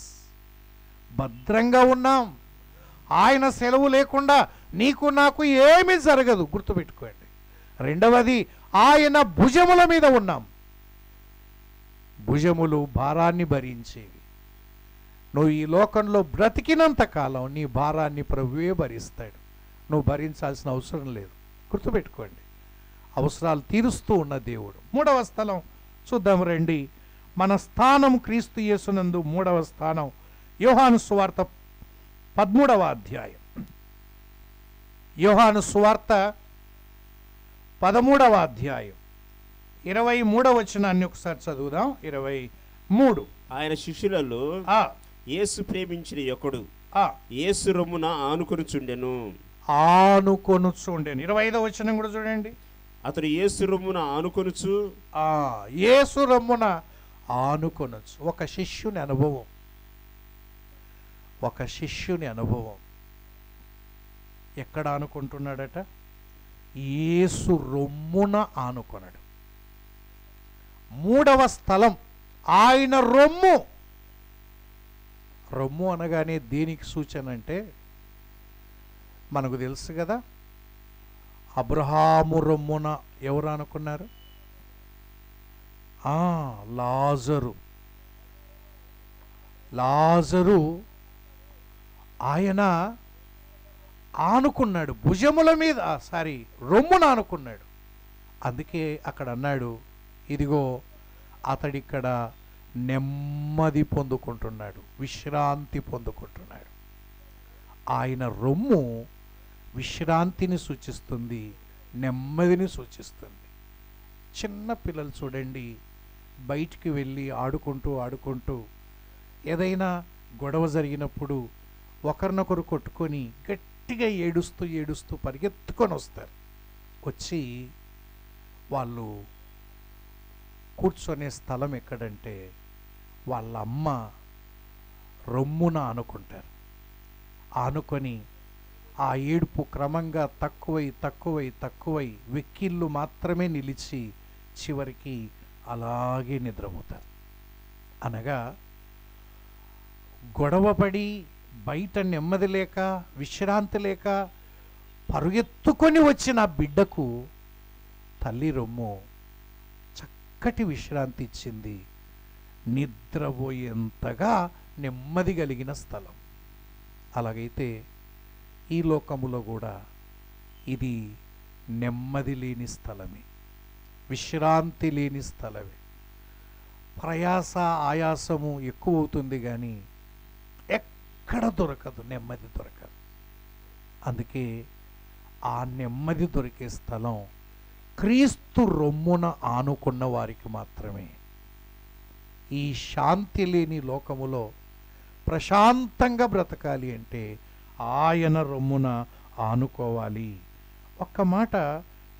భద్రంగా ఉన్నాం. ఆయన సెలవు లేకుండా నీకు నాకు ఏమీ జరగదు, గుర్తుపెట్టుకోండి. రెండవది, ఆయన భుజముల మీద ఉన్నాం. భుజములు భారాన్ని భరించేవి. నువ్వు ఈ లోకంలో బ్రతికినంత కాలం నీ భారాన్ని ప్రభువే భరిస్తాడు. నువ్వు భరించాల్సిన అవసరం లేదు. గుర్తుపెట్టుకోండి, అవసరాలు తీరుస్తూ ఉన్న దేవుడు. మూడవ స్థలం చూద్దాం రండి. మన స్థానం క్రీస్తు యేసునందు. మూడవ స్థానం యోహాను సువార్త 13వ అధ్యాయం. యోహాను సువార్త 13వ అధ్యాయం 23వ వచనాన్ని ఒకసారి చదువుదాం. 23. ఆయన శిష్యులలో యేసు ప్రేమించిన ఒకడు యేసు రొమ్మున ఆనుకొనుచుండెను. 25వ వచనం కూడా చూడండి. అతడు యేసు రొమ్మున ఆనుకొనుచు, యేసు రొమ్మున ఆనుకొనొచ్చు. ఒక శిష్యుని అనుభవం. ఎక్కడ ఆనుకుంటున్నాడట? యేసు రొమ్మున ఆనుకొనడు. మూడవ స్థలం ఆయన రొమ్ము. రొమ్ము అనగానే దేనికి సూచన అంటే మనకు తెలుసు కదా. అబ్రహాము రొమ్మున ఎవరు అనుకున్నారు? లాజరు ఆయన ఆనుకున్నాడు, భుజముల మీద రొమ్మున ఆనుకున్నాడు. అందుకే అక్కడ అన్నాడు, ఇదిగో అతడిక్కడ నెమ్మది పొందుకుంటున్నాడు, విశ్రాంతి పొందుకుంటున్నాడు. ఆయన రొమ్ము విశ్రాంతిని సూచిస్తుంది, నెమ్మదిని సూచిస్తుంది. చిన్న పిల్లలు చూడండి, బయటికి వెళ్ళి ఆడుకుంటూ ఏదైనా గొడవ జరిగినప్పుడు ఒకరినొకరు కొట్టుకొని గట్టిగా ఏడుస్తూ పరిగెత్తుకొని వస్తారు. వచ్చి వాళ్ళు కూర్చొనే స్థలం ఎక్కడంటే వాళ్ళ అమ్మ రొమ్మున ఆనుకుంటారు. ఆనుకొని ఆ ఏడుపు క్రమంగా తక్కువై వెక్కిళ్ళు మాత్రమే నిలిచి చివరికి అలాగే నిద్రపోతారు. అనగా గొడవపడి బయట నెమ్మది లేక విశ్రాంతి లేక పరుగెత్తుకొని వచ్చిన బిడ్డకు తల్లి రొమ్ము చక్కటి విశ్రాంతి ఇచ్చింది, నిద్రపోయేంతగా నెమ్మది కలిగిన స్థలం. అలాగైతే ఈ లోకములో కూడా ఇది నెమ్మది లేని స్థలమే, విశ్రాంతి లేని స్థలమే. ప్రయాస ఆయాసము ఎక్కువ అవుతుంది కానీ ఎక్కడ దొరకదు, నెమ్మది దొరకదు. అందుకే ఆ నెమ్మది దొరికే స్థలం క్రీస్తు రొమ్మున ఆనుకున్న వారికి మాత్రమే. ఈ శాంతి లేని లోకములో ప్రశాంతంగా బ్రతకాలి అంటే ఆయన రొమ్మున ఆనుకోవాలి. ఒక్క మాట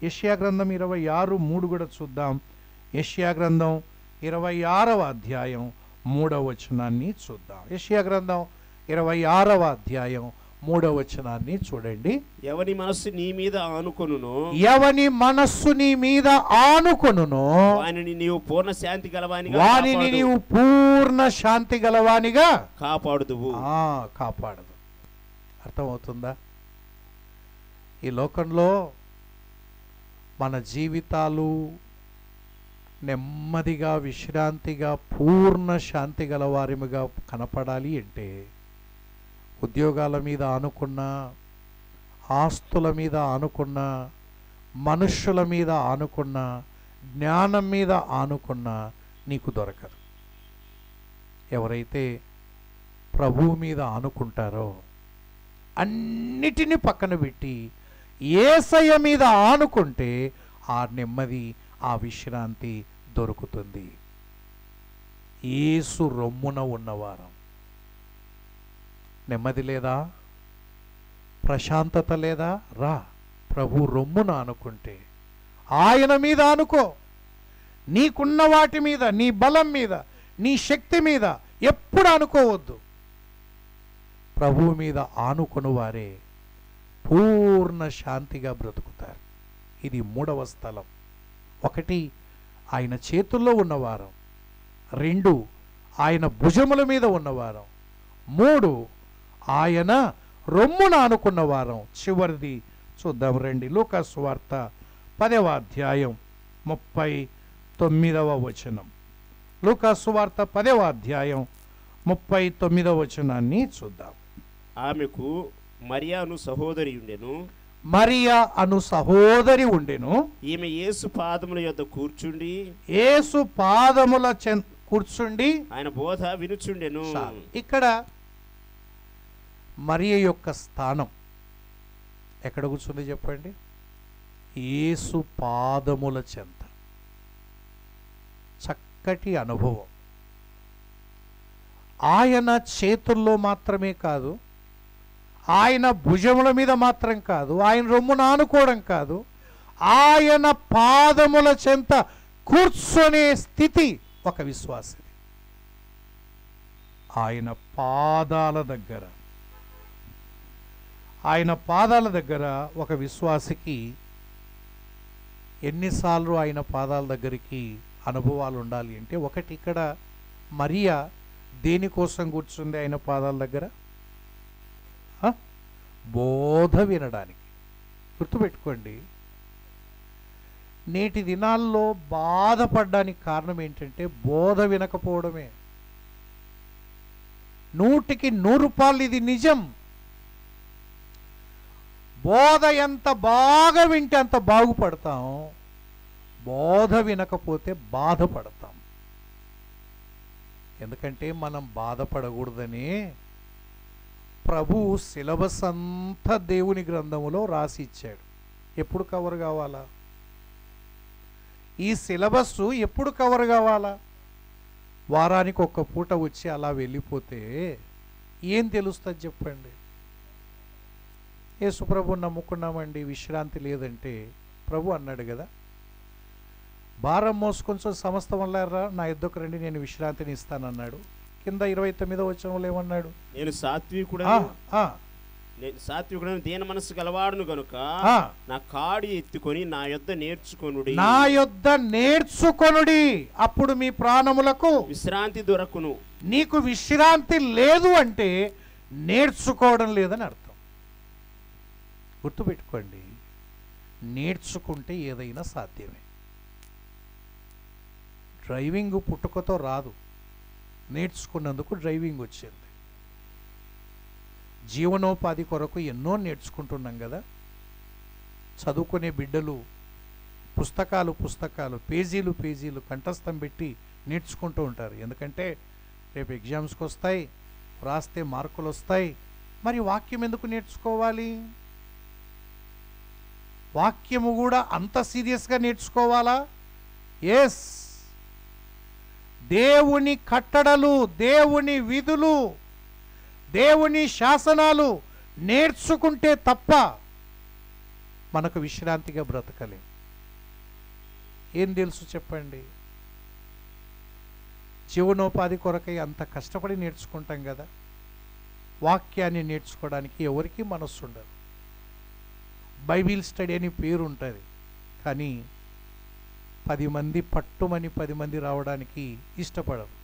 యెషయా గ్రంథం 26:3 కూడా చూద్దాం. యెషయా గ్రంథం 26వ అధ్యాయం 3వ వచనాన్ని చూద్దాం. యెషయా గ్రంథం 26వ అధ్యాయం 3వ వచనాన్ని చూడండి. ఎవని మనస్సు నీ మీద ఆనుకొనునో ఎవని మనస్సు నీ మీద ఆనుకొనునో వానిని నీవు పూర్ణ శాంతి గలవానిగా వానిని నీవు పూర్ణ శాంతి గలవానిగా కాపాడుదువు. కాపాడదు. అర్థమవుతుందా? ఈ లోకంలో మన జీవితాలు నెమ్మదిగా విశ్రాంతిగా పూర్ణ శాంతి గలవారిగా కనపడాలి అంటే ఉద్యోగాల మీద ఆనుకున్న, ఆస్తుల మీద ఆనుకున్న, మనుష్యుల మీద ఆనుకున్న, జ్ఞానం మీద ఆనుకున్న నీకు దొరకదు. ఎవరైతే ప్రభువు మీద ఆనుకుంటారో అన్నిటినీ పక్కన పెట్టి యేసయ్య మీద ఆనుకుంటే ఆ నెమ్మది, ఆ విశ్రాంతి దొరుకుతుంది. యేసు రొమ్మున ఉన్నవారం నెమ్మది లేదా, ప్రశాంతత లేదా? రా ప్రభు రొమ్మున ఆనుకుంటే, ఆయన మీద ఆనుకో. నీకున్న వాటి మీద, నీ బలం మీద, నీ శక్తి మీద ఎప్పుడు ఆనుకోవద్దు. ప్రభువు మీద ఆనుకుని వారే పూర్ణ శాంతిగా బ్రతుకుతారు. ఇది 3వ స్థలం. 1 ఆయన చేతుల్లో ఉన్నవారం, 2 ఆయన భుజముల మీద ఉన్నవారం, 3 ఆయన రొమ్మున ఆనుకున్న వారం. చివరిది చూద్దాం రండి. లూకా సువార్త 10వ అధ్యాయం 39వ వచనం. లూకా సువార్త 10వ అధ్యాయం 39వ వచనాన్ని చూద్దాం. ఆమెకు మరియా అను సహోదరి ఉండెను. మరియా అను సహోదరి ఉండెను. ఈమె యేసు పాదముల యొద్ద కూర్చుండి, యేసు పాదముల కూర్చుండి ఆయన బోధ వినుచుండెను. ఇక్కడ మరియ యొక్క స్థానం ఎక్కడ కూర్చుంది చెప్పండి? యేసు పాదముల చెంత. చక్కటి అనుభవం. ఆయన చేతుల్లో మాత్రమే కాదు, ఆయన భుజముల మీద మాత్రం కాదు, ఆయన రొమ్మున ఆనుకోవడం కాదు, ఆయన పాదముల చెంత కూర్చొనే స్థితి ఒక విశ్వాసిది. ఆయన పాదాల దగ్గర, ఆయన పాదాల దగ్గర ఒక విశ్వాసికి ఎన్నిసార్లు ఆయన పాదాల దగ్గరికి అనుభవాలు ఉండాలి అంటే, 1 ఇక్కడ మరియా దేనికోసం కూర్చుంది ఆయన పాదాల దగ్గర? బోధ వినడానికి. గుర్తుపెట్టుకోండి, నేటి దినాల్లో బాధపడడానికి కారణం ఏంటంటే బోధ వినకపోవడమే. 100కి 100 రూపాయలు ఇది నిజం. బోధ ఎంత బాగా వింటే అంత బాగుపడతాం, బోధ వినకపోతే బాధపడతాం. ఎందుకంటే మనం బాధపడకూడదని ప్రభు సిలబస్ అంతా దేవుని గ్రంథములో రాసి ఇచ్చాడు. ఎప్పుడు కవర్ కావాలా? ఈ సిలబస్ ఎప్పుడు కవర్ కావాలా? వారానికి 1 పూట వచ్చి అలా వెళ్ళిపోతే ఏం తెలుస్తుంది చెప్పండి? యేసు ప్రభు నమ్ముకున్నామండి, విశ్రాంతి లేదంటే ప్రభు అన్నాడు కదా, భారం మోసుకొని సమస్తం వల్లారా నా యుద్ధకు రండి, నేను విశ్రాంతిని ఇస్తానన్నాడు. కింద 29వ వచనంలో ఏమన్నాడు? నేను సాత్వికుడను దీన మనస్సు గలవాడును గనుక నా కాడి ఎత్తుకొని నా యొద్ద నేర్చుకొనుడి. నా యొద్ద నేర్చుకొనుడి, అప్పుడు మీ ప్రాణములకు విశ్రాంతి దొరకును. నీకు విశ్రాంతి లేదు అంటే నేర్చుకోవడం లేదని అర్థం. గుర్తుపెట్టుకోండి, నేర్చుకుంటే ఏదైనా సాధ్యమే. డ్రైవింగ్ పుట్టుకతో రాదు, నేర్చుకున్నందుకు డ్రైవింగ్ వచ్చింది. జీవనోపాధి కొరకు ఎన్నో నేర్చుకుంటున్నాం కదా. చదువుకునే బిడ్డలు పుస్తకాలు పేజీలు కంఠస్థం పెట్టి నేర్చుకుంటూ ఉంటారు. ఎందుకంటే రేపు ఎగ్జామ్స్కి వస్తాయి, రాస్తే మార్కులు వస్తాయి. మరి వాక్యం ఎందుకు నేర్చుకోవాలి? వాక్యము కూడా అంత సీరియస్గా నేర్చుకోవాలా? ఎస్, దేవుని కట్టడలు, దేవుని విధులు, దేవుని శాసనాలు నేర్చుకుంటే తప్ప మనకు విశ్రాంతిగా బ్రతకలేం. ఏం తెలుసు చెప్పండి? జీవనోపాధి కొరకై అంత కష్టపడి నేర్చుకుంటాం కదా. వాక్యాన్ని నేర్చుకోవడానికి ఎవరికి మనస్సు ఉండదు. బైబిల్ స్టడీ అని పేరు ఉంటుంది, కానీ 10 మంది పట్టుమని 10 మంది రావడానికి ఇష్టపడరు.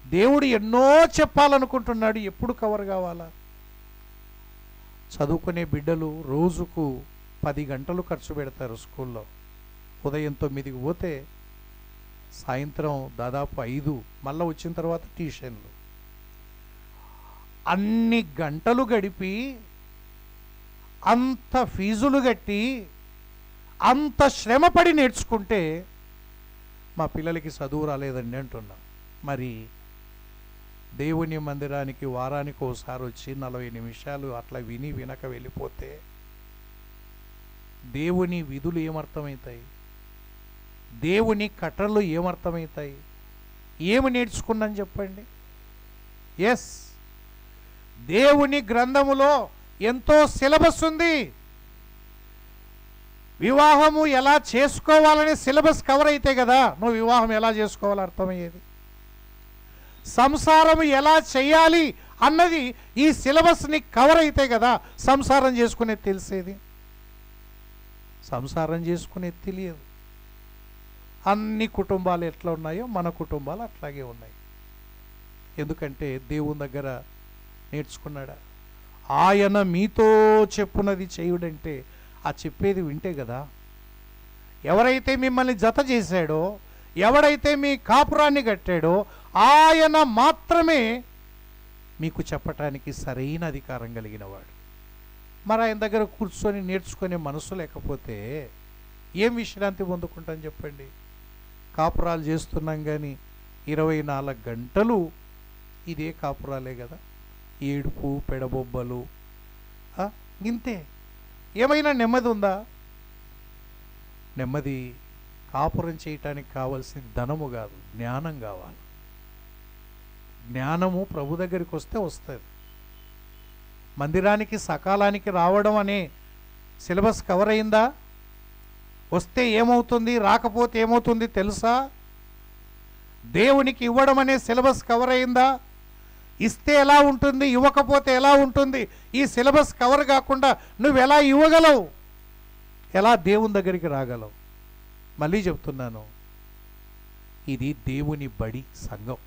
దేవుడు ఎన్నో చెప్పాలనుకుంటున్నాడు, ఎప్పుడు కవర్ కావాలా? చదువుకునే బిడ్డలు రోజుకు 10 గంటలు ఖర్చు పెడతారు స్కూల్లో. ఉదయం 9కి పోతే సాయంత్రం దాదాపు 5, మళ్ళీ వచ్చిన తర్వాత ట్యూషన్లు. అన్ని గంటలు గడిపి అంత ఫీజులు కట్టి అంత శ్రమపడి నేర్చుకుంటే మా పిల్లలకి చదువు రాలేదండి అంటున్నాం. మరి దేవుని మందిరానికి వారానికి ఒకసారి వచ్చి 40 నిమిషాలు అట్లా విని వినక వెళ్ళిపోతే దేవుని విధులు ఏమర్థమవుతాయి? దేవుని కట్టలు ఏమర్థమవుతాయి? ఏమి నేర్చుకున్నాం చెప్పండి? ఎస్, దేవుని గ్రంథములో ఎంతో సిలబస్ ఉంది. వివాహము ఎలా చేసుకోవాలనే సిలబస్ కవర్ అయితే కదా నువ్వు వివాహం ఎలా చేసుకోవాలో అర్థమయ్యేది. సంసారం ఎలా చేయాలి అన్నది ఈ సిలబస్ని కవర్ అయితే కదా సంసారం చేసుకునేది తెలిసేది. సంసారం చేసుకునేది తెలియదు. అన్ని కుటుంబాలు ఎట్లా ఉన్నాయో మన కుటుంబాలు అట్లాగే ఉన్నాయి. ఎందుకంటే దేవుని దగ్గర నేర్చుకున్నాడా? ఆయన మీతో చెప్పున్నది చేయుడంటే ఆ చెప్పేది వింటే కదా. ఎవరైతే మిమ్మల్ని జత చేశాడో, ఎవడైతే మీ కాపురాన్ని కట్టాడో ఆయన మాత్రమే మీకు చెప్పటానికి సరైన అధికారం కలిగిన వాడు. మరి ఆయన దగ్గర కూర్చొని నేర్చుకునే మనసు లేకపోతే ఏం విశ్రాంతి పొందుకుంటాం చెప్పండి? కాపురాలు చేస్తున్నాం కానీ 24 గంటలు ఇదే కాపురాలే కదా. ఏడుపు, పెడబొబ్బలు, ఇంతే. ఏమైనా నెమ్మది ఉందా? నెమ్మది కాపురం చేయటానికి కావాల్సిన ధనము కాదు, జ్ఞానం కావాలి. జ్ఞానము ప్రభు దగ్గరికి వస్తే వస్తుంది. మందిరానికి సకాలానికి రావడం అనే సిలబస్ కవర్ అయిందా? వస్తే ఏమవుతుంది, రాకపోతే ఏమవుతుంది తెలుసా? దేవునికి ఇవ్వడం అనే సిలబస్ కవర్ అయిందా? ఇస్తే ఎలా ఉంటుంది, ఇవ్వకపోతే ఎలా ఉంటుంది? ఈ సిలబస్ కవర్ కాకుండా నువ్వు ఎలా ఇవ్వగలవు? ఎలా దేవుని దగ్గరికి రాగలవు? మళ్ళీ చెప్తున్నాను, ఇది దేవుని బడి సంఘం.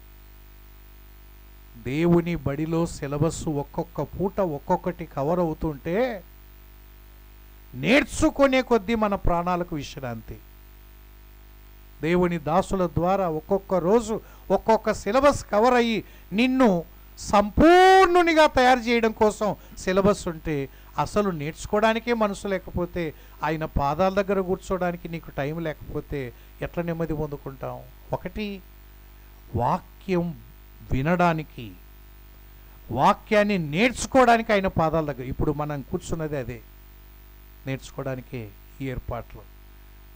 దేవుని బడిలో సిలబస్ ఒక్కొక్క పూట ఒక్కొక్కటి కవర్ అవుతుంటే నేర్చుకునే కొద్దీ మన ప్రాణాలకు విశ్రాంతి. దేవుని దాసుల ద్వారా ఒక్కొక్క రోజు ఒక్కొక్క సిలబస్ కవర్ అయ్యి నిన్ను సంపూర్ణునిగా తయారు చేయడం కోసం సిలబస్ ఉంటే, అసలు నేర్చుకోవడానికే మనసు లేకపోతే, ఆయన పాదాల దగ్గర కూర్చోడానికి నీకు టైం లేకపోతే ఎట్లా నెమ్మది పొందుకుంటాం? ఒకటి, వాక్యం వినడానికి, వాక్యాన్ని నేర్చుకోవడానికి ఆయన పాదాల దగ్గర. ఇప్పుడు మనం కూర్చున్నది అదే, నేర్చుకోవడానికే ఈ ఏర్పాట్లు,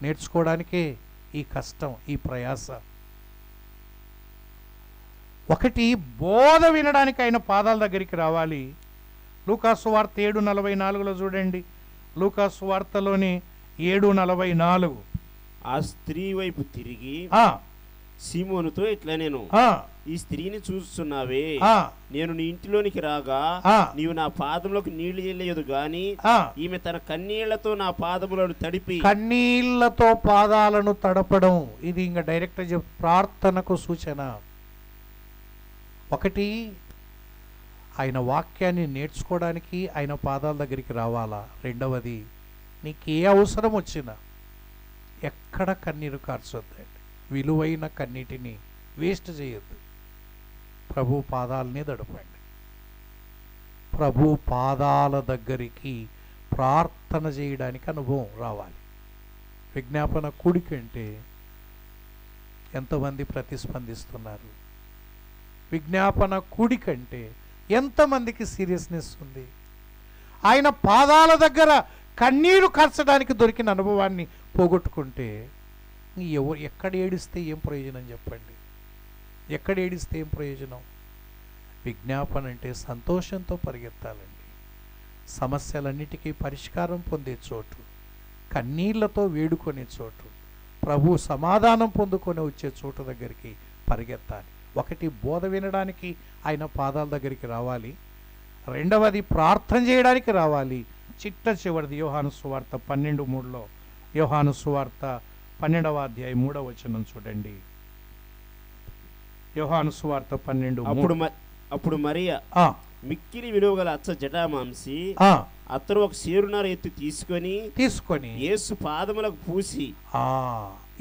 నేర్చుకోవడానికే ఈ కష్టం, ఈ ప్రయాస. ఒకటి, బోధ వినడానికి ఆయన పాదాల దగ్గరికి రావాలి. లూకాసు వార్త 7:44 చూడండి. లూకాసు వార్తలోని 7:44. ఆ స్త్రీ వైపు తిరిగి సీమోనుతో ఇట్లా, నేను ఈ స్త్రీని చూస్తున్నావే, నేను నీ ఇంటిలోనికి రాగా నీవు నా పాదములకు నీళ్లు చెల్లలేదు గాని ఈమె తన కన్నీళ్లతో నా పాదములను తడిపి. కన్నీళ్లతో పాదాలను తడపడం, ఇది ఇంకా డైరెక్ట్ ప్రార్థనకు సూచన. ఒకటి, ఆయన వాక్యాన్ని నేర్చుకోవడానికి ఆయన పాదాల దగ్గరికి రావాలా. రెండవది, నీకు ఏ అవసరం వచ్చినా ఎక్కడ కన్నీరు కార్చొద్దండి. విలువైన కన్నీటిని వేస్ట్ చేయొద్దు. ప్రభు పాదాలనే దడపండి. ప్రభు పాదాల దగ్గరికి ప్రార్థన చేయడానికి అనుభవం రావాలి. విజ్ఞాపన కూడిక అంటే ఎంతమంది ప్రతిస్పందిస్తున్నారు? విజ్ఞాపన కూడికంటే ఎంతమందికి సీరియస్నెస్ ఉంది? ఆయన పాదాల దగ్గర కన్నీరు కార్చడానికి దొరికిన అనుభవాన్ని పోగొట్టుకుంటే ఎక్కడ ఏడిస్తే ఏం ప్రయోజనం చెప్పండి? ఎక్కడ ఏడిస్తే ఏం ప్రయోజనం? విజ్ఞాపన అంటే సంతోషంతో పరిగెత్తాలండి. సమస్యలన్నిటికీ పరిష్కారం పొందే చోటు, కన్నీళ్లతో వేడుకునే చోటు, ప్రభు సమాధానం పొందుకొని వచ్చే చోటు దగ్గరికి పరిగెత్తాలి. ఒకటి బోధ వినడానికి ఆయన పాదాల దగ్గరికి రావాలి, రెండవది ప్రార్థన చేయడానికి రావాలి. చిట్ట చివరిది యోహాను సువార్త 12:3లో, యోహాను సువార్త 12వ అధ్యాయం 3వ వచనం చూడండి. యోహాను సువార్త 12:3. అప్పుడు మరియా మిక్కిలి విలువ గల అచ్చ జటామాంసి అతను ఒక సేరునార ఎత్తు తీసుకొని యేసు పాదములకు పూసి.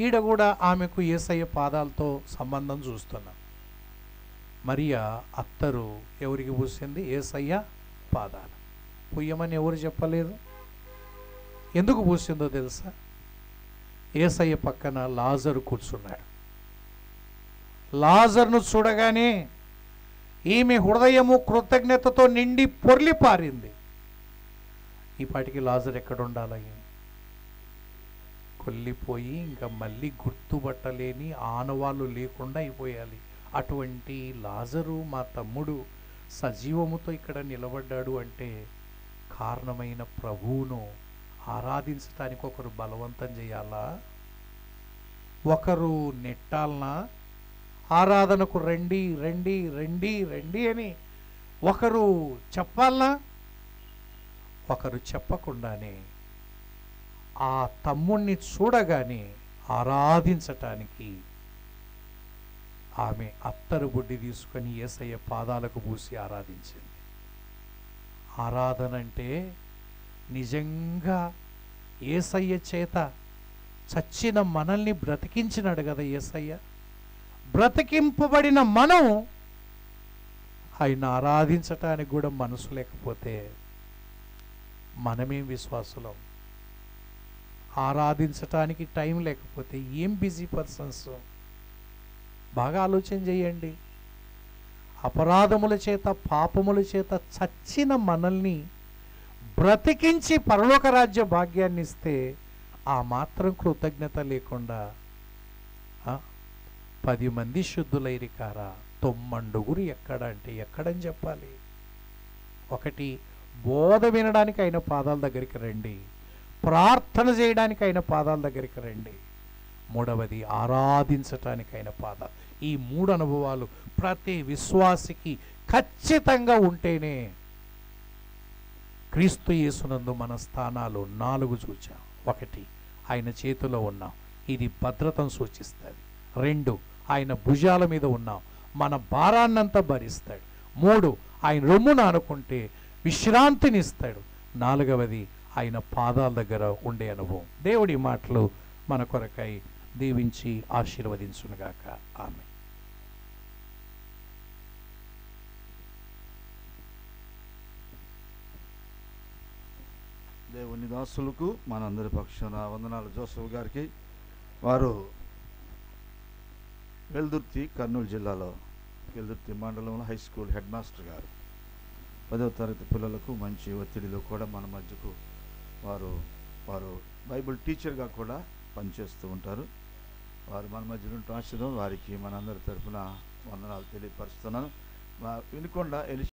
ఈడ కూడా ఆమెకు యేసయ్య పాదాలతో సంబంధం చూస్తున్నాం. మరియా అత్తరు ఎవరికి పూసింది? యేసయ్య పాదాలు. పుయ్యమని ఎవరు చెప్పలేదు. ఎందుకు పూసిందో తెలుసా? యేసయ్య పక్కన లాజరు కూర్చున్నాడు. లాజర్ను చూడగానే ఈమె హృదయము కృతజ్ఞతతో నిండి పొర్లి పారింది. ఈ పాటికి లాజర్ ఎక్కడ ఉండాలి? కొల్లిపోయి ఇంకా మళ్ళీ గుర్తుపట్టలేని ఆనవాళ్ళు లేకుండా అయిపోయాలి. అటువంటి లాజరు మా తమ్ముడు సజీవముతో ఇక్కడ నిలబడ్డాడు అంటే కారణమైన ప్రభువును ఆరాధించటానికి ఒకరు బలవంతం చేయాలా? ఒకరు నెట్టాలనా? ఆరాధనకు రండి రండి రండి రండి అని ఒకరు చెప్పాలనా? ఒకరు చెప్పకుండానే ఆ తమ్ముణ్ణి చూడగానే ఆరాధించటానికి ఆమె అత్తరు బుడ్డి తీసుకొని యేసయ్య పాదాలకు పూసి ఆరాధించింది. ఆరాధన అంటే నిజంగా యేసయ్య చేత చచ్చిన మనల్ని బ్రతికించినాడు కదా యేసయ్య. బ్రతికింపబడిన మనం ఆయన ఆరాధించటానికి కూడా మనసు లేకపోతే మనమేం విశ్వాసులం? ఆరాధించటానికి టైం లేకపోతే ఏం బిజీ పర్సన్స్? బాగా ఆలోచన చేయండి. అపరాధముల చేత పాపముల చేత చచ్చిన మనల్ని బ్రతికించి పరలోక రాజ్య భాగ్యాన్ని ఇస్తే ఆ మాత్రం కృతజ్ఞత లేకుండా 10 మంది శుద్ధులైరి కారా 9 ఎక్కడ అంటే ఎక్కడని చెప్పాలి? ఒకటి బోధ వినడానికి ఆయన పాదాల దగ్గరికి రండి, ప్రార్థన చేయడానికి ఆయన పాదాల దగ్గరికి రండి, మూడవది ఆరాధించటానికి ఆయన పాదాలు. ఈ 3 అనుభవాలు ప్రతి విశ్వాసికి ఖచ్చితంగా ఉంటేనే క్రీస్తు యేసునందు మన స్థానాలు 4 చూచాం. 1 ఆయన చేతిలో ఉన్నాం, ఇది భద్రతను సూచిస్తుంది. 2 ఆయన భుజాల మీద ఉన్నాం, మన భారాన్నంతా భరిస్తాడు. 3 ఆయన రొమ్మున అనుకుంటే విశ్రాంతినిస్తాడు. 4వది ఆయన పాదాల దగ్గర ఉండే అనుభవం. దేవుడి మాటలు మన కొరకై దీవించి ఆశీర్వదించునుగాక. ఆమె. దేవుని దాసులకు మనందరి పక్షాన వందనాలు. జోసఫ్ గారికి, వారు వెల్దుర్తి, కర్నూలు జిల్లాలో వెల్దుర్తి మండలంలో హై స్కూల్ హెడ్ మాస్టర్ గారు. 10వ తరగతి పిల్లలకు మంచి ఒత్తిడిలో కూడా మన మధ్యకు వారు బైబిల్ టీచర్గా కూడా పనిచేస్తూ ఉంటారు. వారు మన మధ్య ఉంటూ ఆశీర్వాదం. వారికి మనందరి తరఫున వందనాలు తెలియపరుస్తున్నాను. వినుకొండ